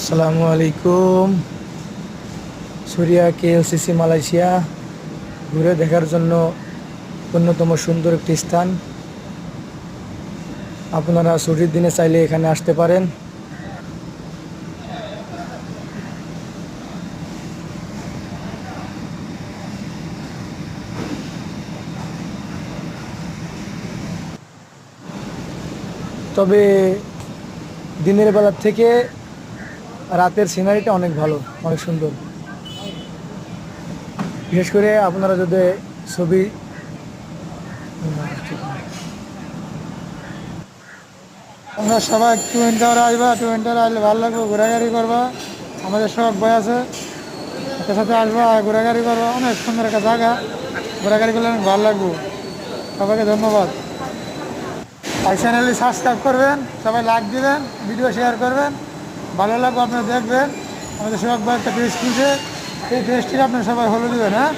আসসালামু আলাইকুম। Surya KLCC Malaysia ঘুরে দেখার জন্য অন্যতম সুন্দর একটি স্থান। আপনারা ছুটির দিনে চাইলে এখানে আসতে পারেন। তবে দিনের বেলার থেকে রাতের সিনারিটা অনেক ভালো, অনেক সুন্দর। বিশেষ করে আপনারা যদি ছবি আমরা সবাই টুয়েন টাওয়ারে আসবা, টুয়েন টাওয়ারে আসলে ভালো লাগবে, ঘোরাঘুরি করবা। আমাদের সব বই আছে, এটার সাথে আসবা, ঘোরাঘুরি করবা। অনেক সুন্দর একটা জায়গা, ঘোরাঘুরি করলে অনেক ভালো লাগবে। সবাইকে ধন্যবাদ। আর চ্যানেলটি সাবস্ক্রাইব করবেন, সবাই লাইক দিবেন, ভিডিও শেয়ার করবেন। ভালো লাগবে আপনারা দেখবেন। আমাদের সবাই একটা পেজ খুলছে, এই পেজটিকে আপনারা সবাই হলো দিবেন। হ্যাঁ।